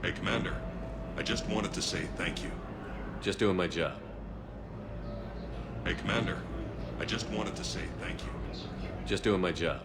Hey, Commander. I just wanted to say thank you. Just doing my job. Hey, Commander. I just wanted to say thank you. Just doing my job.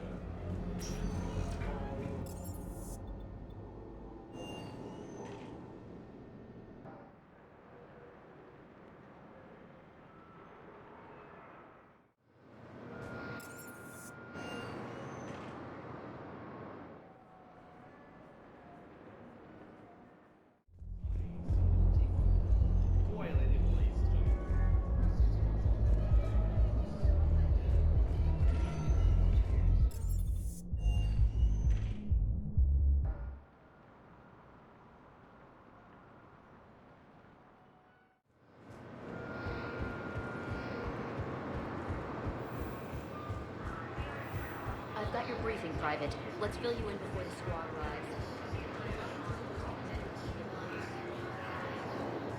I've got your briefing, Private. Let's fill you in before the squad arrives.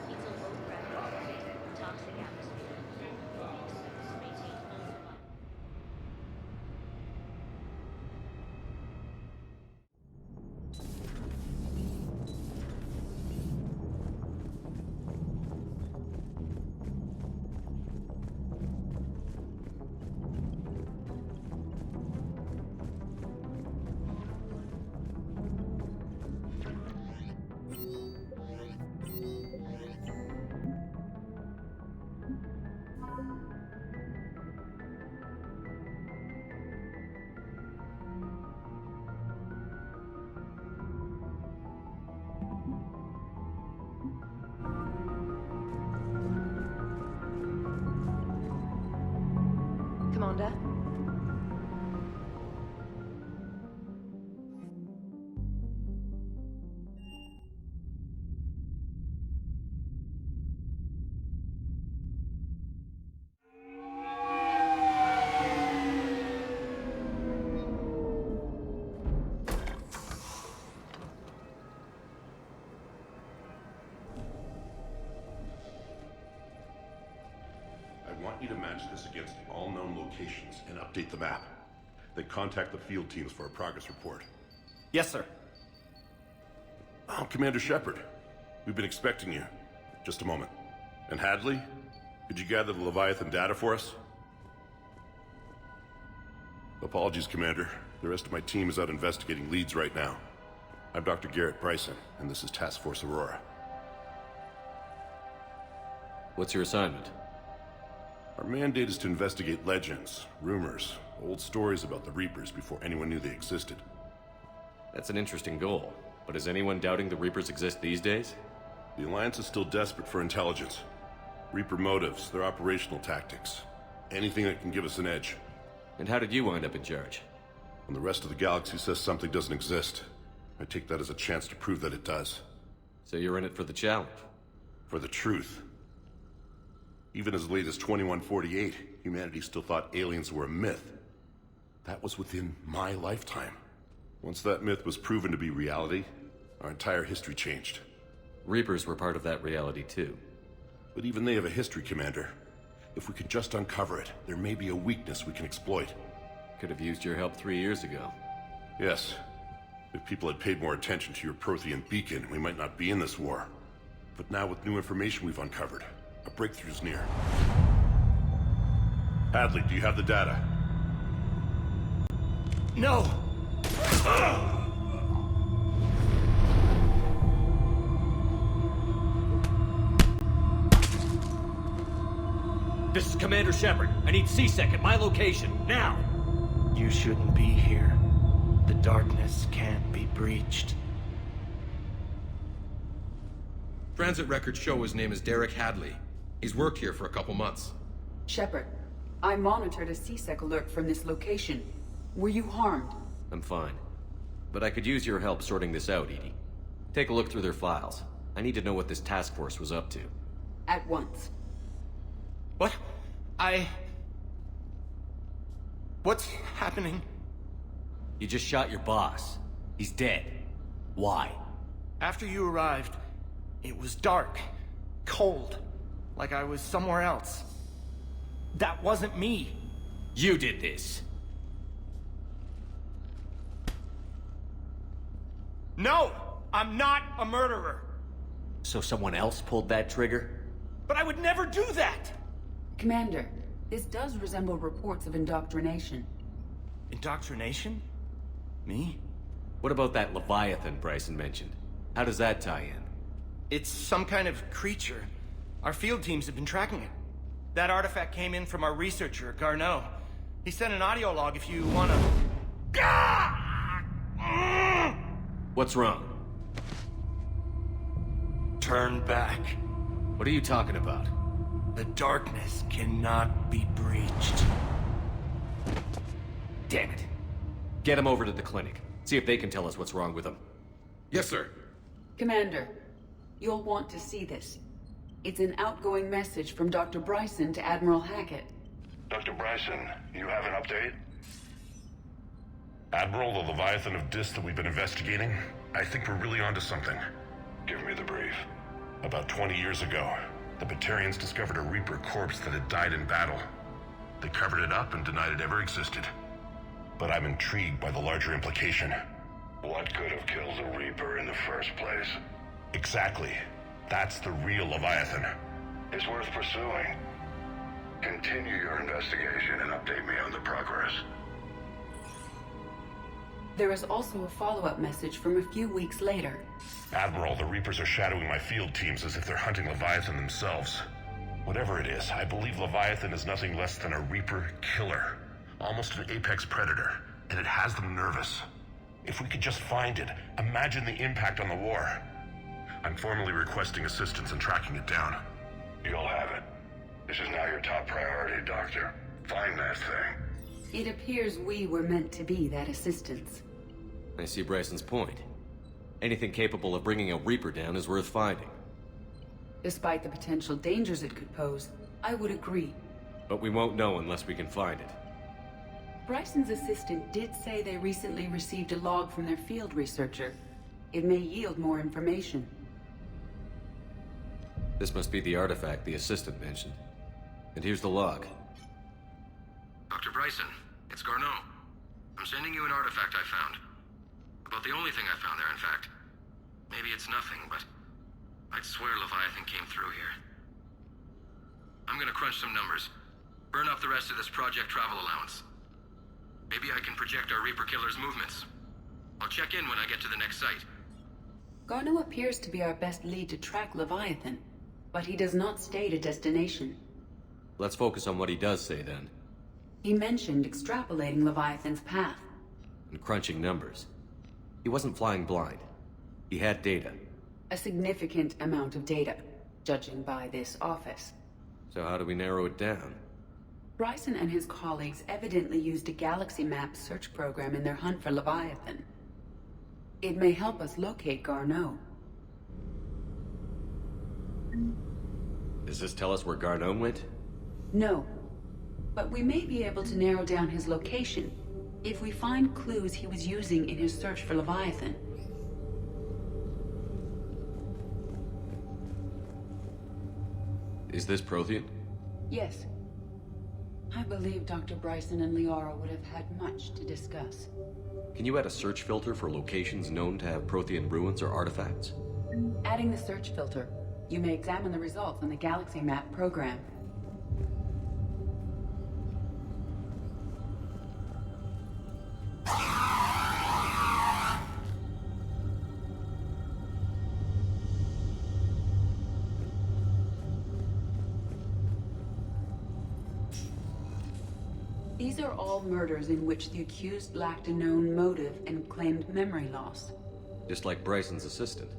It's a low gravity, toxic atmosphere. Maintain full survival. Commander? I want you to match this against all known locations and update the map. Then contact the field teams for a progress report. Yes, sir. Oh, Commander Shepard. We've been expecting you. Just a moment. And Hadley? Could you gather the Leviathan data for us? Apologies, Commander. The rest of my team is out investigating leads right now. I'm Dr. Garrett Bryson, and this is Task Force Aurora. What's your assignment? Our mandate is to investigate legends, rumors, old stories about the Reapers before anyone knew they existed. That's an interesting goal, but is anyone doubting the Reapers exist these days? The Alliance is still desperate for intelligence. Reaper motives, their operational tactics. Anything that can give us an edge. And how did you wind up in charge? When the rest of the galaxy says something doesn't exist, I take that as a chance to prove that it does. So you're in it for the challenge? For the truth. Even as late as 2148, humanity still thought aliens were a myth. That was within my lifetime. Once that myth was proven to be reality, our entire history changed. Reapers were part of that reality too. But even they have a history, Commander. If we could just uncover it, there may be a weakness we can exploit. Could have used your help 3 years ago. Yes. If people had paid more attention to your Prothean beacon, we might not be in this war. But now with new information we've uncovered, a breakthrough's near. Hadley, do you have the data? No! This is Commander Shepard. I need C-Sec at my location, now! You shouldn't be here. The darkness can't be breached. Transit records show his name is Derek Hadley. He's worked here for a couple months. Shepard, I monitored a C-Sec alert from this location. Were you harmed? I'm fine. But I could use your help sorting this out, Edie. Take a look through their files. I need to know what this task force was up to. At once. What? What's happening? You just shot your boss. He's dead. Why? After you arrived, it was dark, cold, like I was somewhere else. That wasn't me. You did this. No! I'm not a murderer. So someone else pulled that trigger? But I would never do that! Commander, this does resemble reports of indoctrination. Indoctrination? Me? What about that Leviathan Bryson mentioned? How does that tie in? It's some kind of creature. Our field teams have been tracking it. That artifact came in from our researcher, Garneau. He sent an audio log if you wanna... What's wrong? Turn back. What are you talking about? The darkness cannot be breached. Damn it. Get him over to the clinic. See if they can tell us what's wrong with him. Yes, sir. Commander, you'll want to see this. It's an outgoing message from Dr. Bryson to Admiral Hackett. Dr. Bryson, you have an update? Admiral, the Leviathan of Dis that we've been investigating, I think we're really onto something. Give me the brief. About 20 years ago, the Batarians discovered a Reaper corpse that had died in battle. They covered it up and denied it ever existed. But I'm intrigued by the larger implication. What could have killed the Reaper in the first place? Exactly. That's the real Leviathan. It's worth pursuing. Continue your investigation and update me on the progress. There is also a follow-up message from a few weeks later. Admiral, the Reapers are shadowing my field teams as if they're hunting Leviathan themselves. Whatever it is, I believe Leviathan is nothing less than a Reaper killer. Almost an apex predator, and it has them nervous. If we could just find it, imagine the impact on the war. I'm formally requesting assistance in tracking it down. You'll have it. This is now your top priority, Doctor. Find that thing. It appears we were meant to be that assistance. I see Bryson's point. Anything capable of bringing a Reaper down is worth finding. Despite the potential dangers it could pose, I would agree. But we won't know unless we can find it. Bryson's assistant did say they recently received a log from their field researcher. It may yield more information. This must be the artifact the assistant mentioned. And here's the log. Dr. Bryson, it's Garneau. I'm sending you an artifact I found. About the only thing I found there, in fact. Maybe it's nothing, but I'd swear Leviathan came through here. I'm gonna crunch some numbers. Burn up the rest of this project travel allowance. Maybe I can project our Reaper killer's movements. I'll check in when I get to the next site. Garneau appears to be our best lead to track Leviathan, but he does not state a destination. Let's focus on what he does say then. He mentioned extrapolating Leviathan's path. And crunching numbers. He wasn't flying blind. He had data. A significant amount of data, judging by this office. So how do we narrow it down? Bryson and his colleagues evidently used a galaxy map search program in their hunt for Leviathan. It may help us locate Garneau. Does this tell us where Garneau went? No, but we may be able to narrow down his location if we find clues he was using in his search for Leviathan. Is this Prothean? Yes. I believe Dr. Bryson and Liara would have had much to discuss. Can you add a search filter for locations known to have Prothean ruins or artifacts? Adding the search filter, you may examine the results in the galaxy map program. These are all murders in which the accused lacked a known motive and claimed memory loss. Just like Bryson's assistant.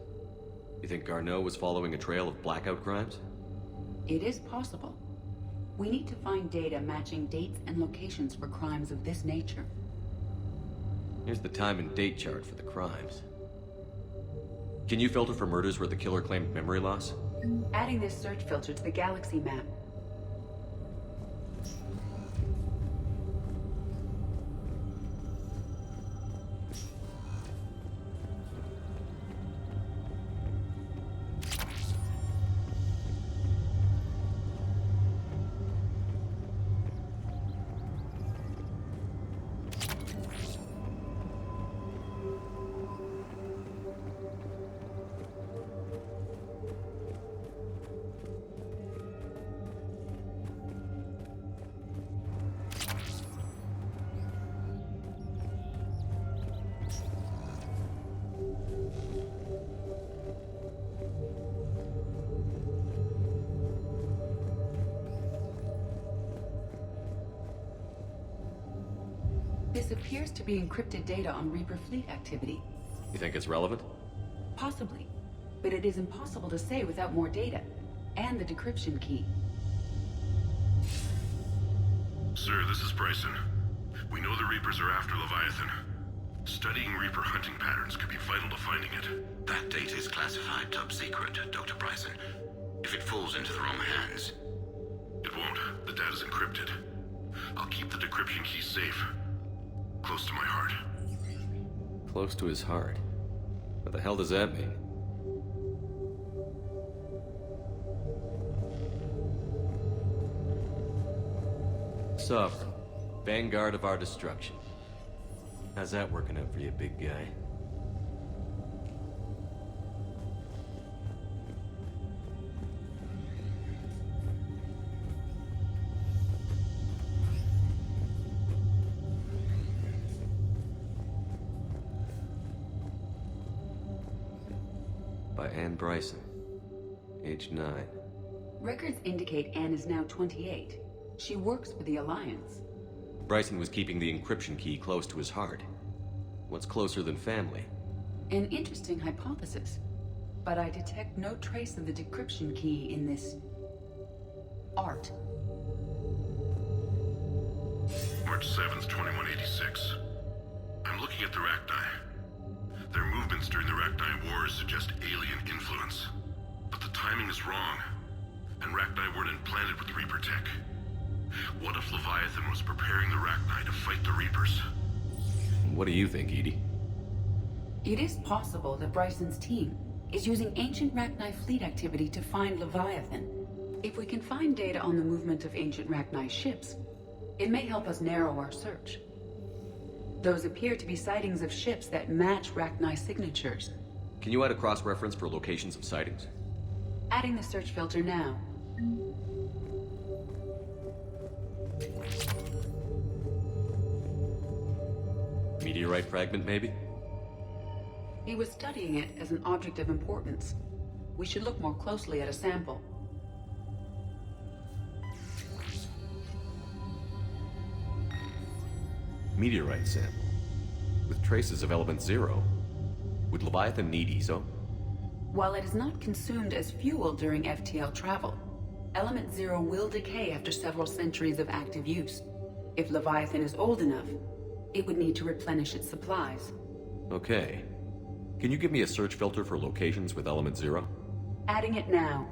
You think Garneau was following a trail of blackout crimes? It is possible. We need to find data matching dates and locations for crimes of this nature. Here's the time and date chart for the crimes. Can you filter for murders where the killer claimed memory loss? Adding this search filter to the galaxy map. This appears to be encrypted data on Reaper fleet activity. You think it's relevant? Possibly. But it is impossible to say without more data. And the decryption key. Sir, this is Bryson. We know the Reapers are after Leviathan. Studying Reaper hunting patterns could be vital to finding it. That data is classified top secret, Dr. Bryson. If it falls into the wrong hands... It won't. The data's encrypted. I'll keep the decryption key safe. Close to my heart. Close to his heart. What the hell does that mean? Sovereign. Vanguard of our destruction. How's that working out for you, big guy? By Anne Bryson. Age 9. Records indicate Anne is now 28. She works for the Alliance. Bryson was keeping the encryption key close to his heart. What's closer than family? An interesting hypothesis. But I detect no trace of the decryption key in this... art. March 7th, 2186. I'm looking at the Rachni. Their movements during the Rachni Wars suggest alien influence. But the timing is wrong. And Rachni weren't implanted with Reaper tech. What if Leviathan was preparing the Rachni to fight the Reapers? What do you think, Edie? It is possible that Bryson's team is using ancient Rachni fleet activity to find Leviathan. If we can find data on the movement of ancient Rachni ships, it may help us narrow our search. Those appear to be sightings of ships that match Rachni signatures. Can you add a cross-reference for locations of sightings? Adding the search filter now. Meteorite fragment, maybe? He was studying it as an object of importance. We should look more closely at a sample. Meteorite sample. With traces of element 0. Would Leviathan need ESO? While it is not consumed as fuel during FTL travel, element 0 will decay after several centuries of active use. If Leviathan is old enough, it would need to replenish its supplies. Okay. Can you give me a search filter for locations with element 0? Adding it now.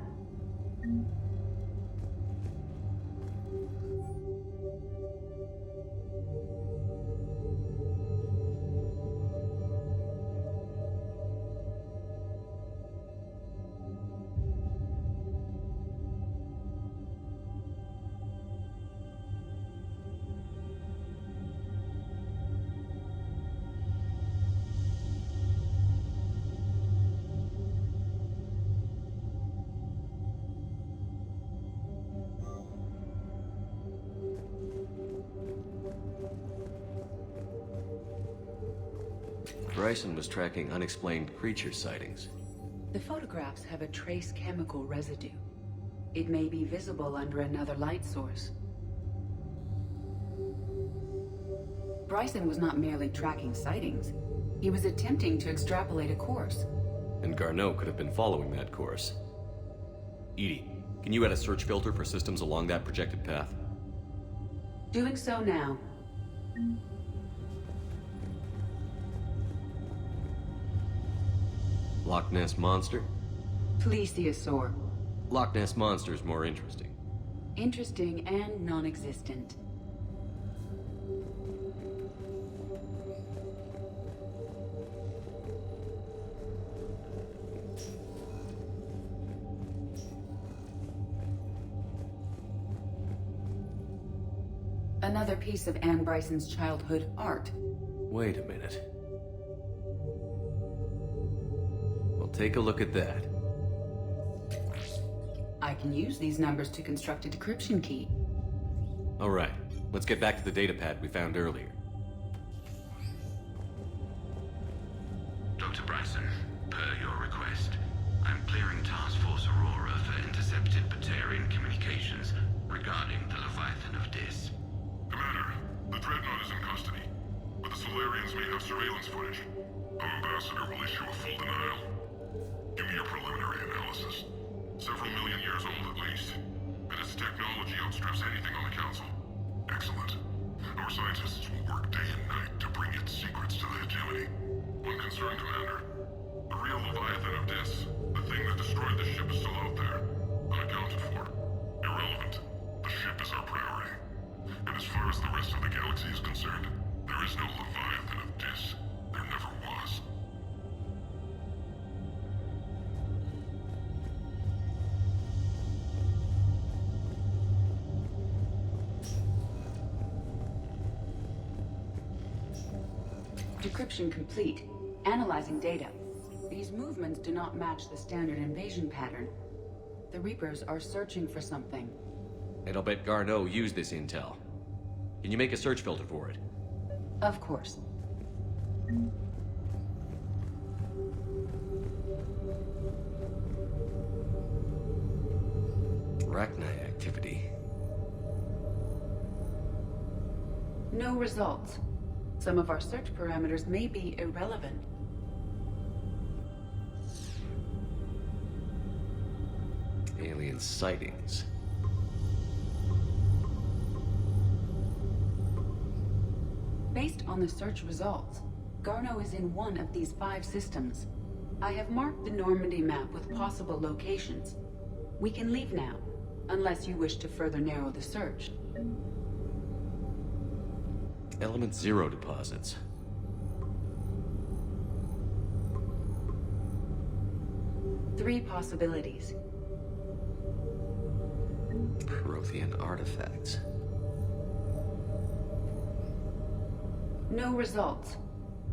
Bryson was tracking unexplained creature sightings. The photographs have a trace chemical residue. It may be visible under another light source. Bryson was not merely tracking sightings. He was attempting to extrapolate a course. And Garneau could have been following that course. Edie, can you add a search filter for systems along that projected path? Doing so now. Loch Ness Monster? Plesiosaur. Loch Ness Monster is more interesting. Interesting and non-existent. Another piece of Anne Bryson's childhood art. Wait a minute. Well, take a look at that. I can use these numbers to construct a decryption key. All right, let's get back to the datapad we found earlier. Dr. Bryson, per your request, I'm clearing Task Force Aurora for intercepted Batarian communications regarding the Leviathan of Dis. Commander, the Dreadnought is in custody. Salarians may have surveillance footage. Our ambassador will issue a full denial. Give me your preliminary analysis. Several million years old at least. And its technology outstrips anything on the Council. Excellent. Our scientists will work day and night to bring its secrets to the hegemony. One concern, Commander. The real Leviathan of Dis, the thing that destroyed the ship, is still out there. Unaccounted for. Irrelevant. The ship is our priority. And as far as the rest of the galaxy is concerned, there is no Leviathan of Dis. There never was. Decryption complete. Analyzing data. These movements do not match the standard invasion pattern. The Reapers are searching for something. And I'll bet Garneau used this intel. Can you make a search filter for it? Of course. Rachni activity. No results. Some of our search parameters may be irrelevant. Alien sightings. Based on the search results, Garneau is in one of these 5 systems. I have marked the Normandy map with possible locations. We can leave now, unless you wish to further narrow the search. Element 0 deposits. Three possibilities. Prothean artifacts. No results.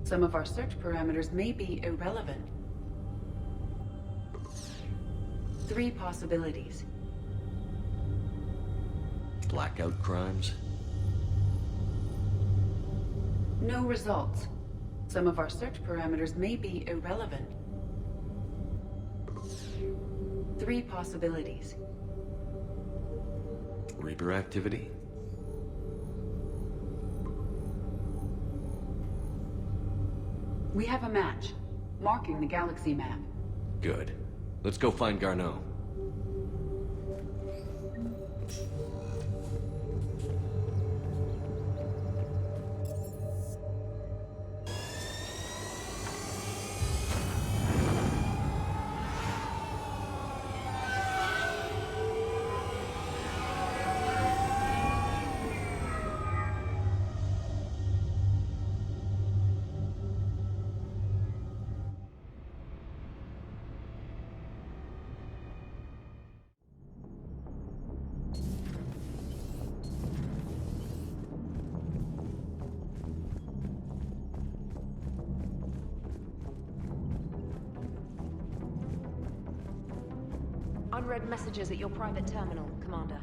Some of our search parameters may be irrelevant. Three possibilities. Blackout crimes. No results. Some of our search parameters may be irrelevant. Three possibilities. Reaper activity. We have a match, marking the galaxy map. Good. Let's go find Garneau. Unread messages at your private terminal, Commander.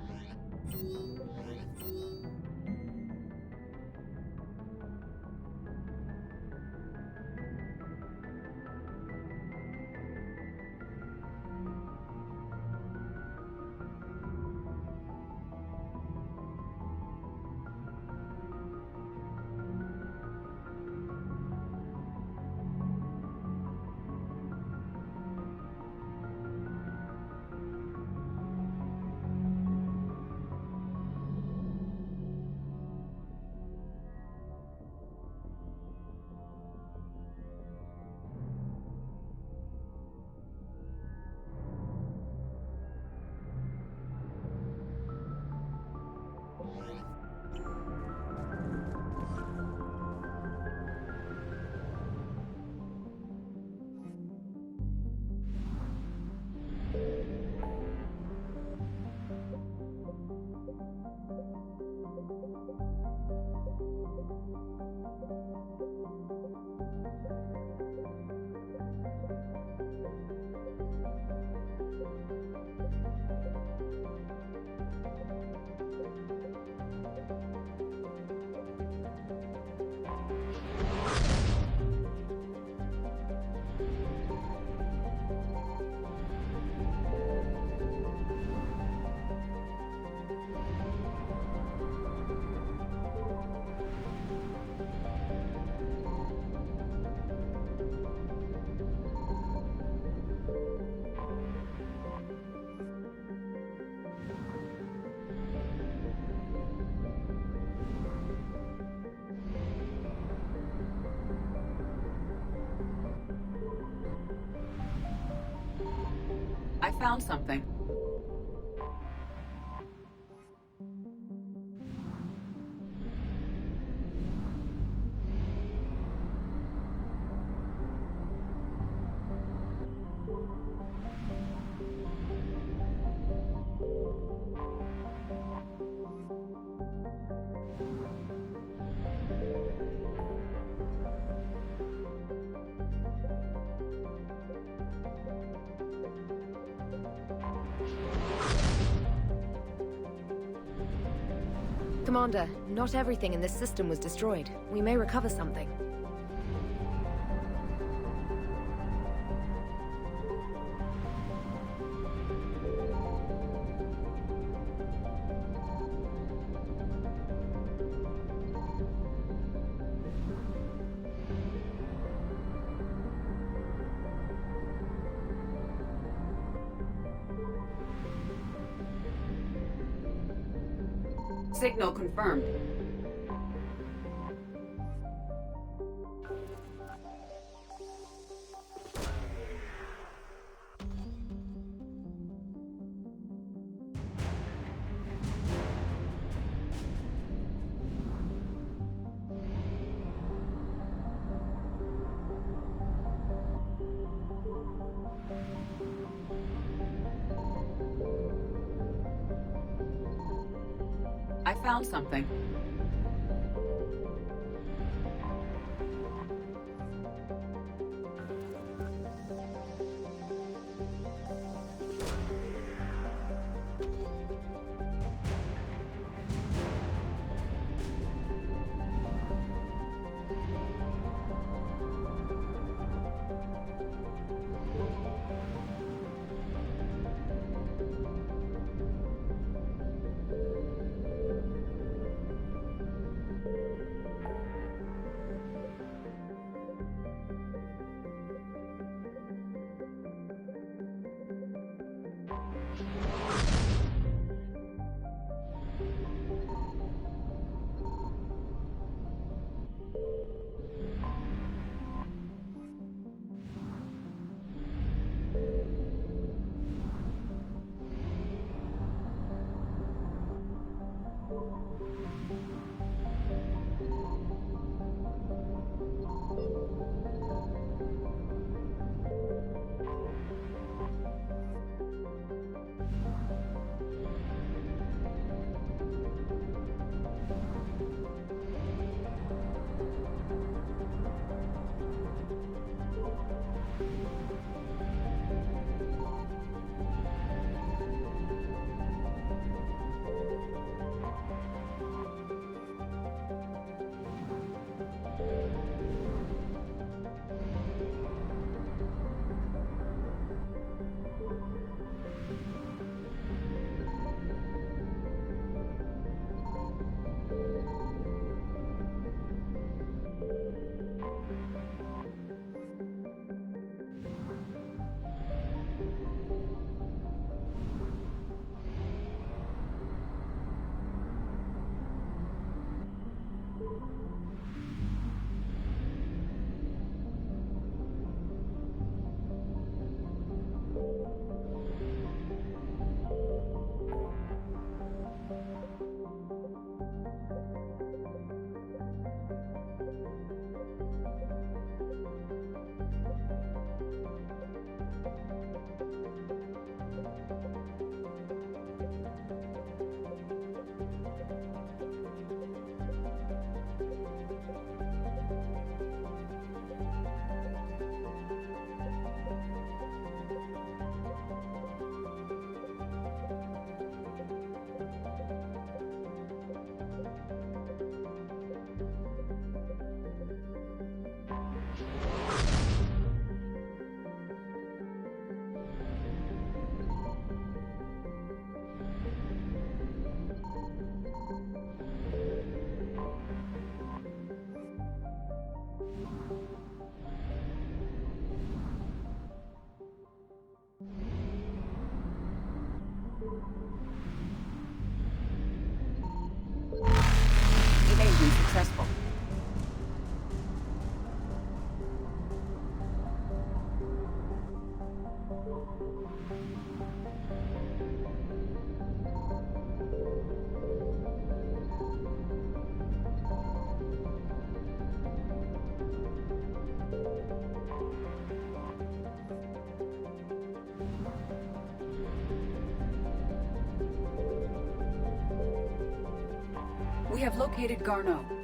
found something. Commander, not everything in this system was destroyed. We may recover something. Signal confirmed. I found something. have located Garneau.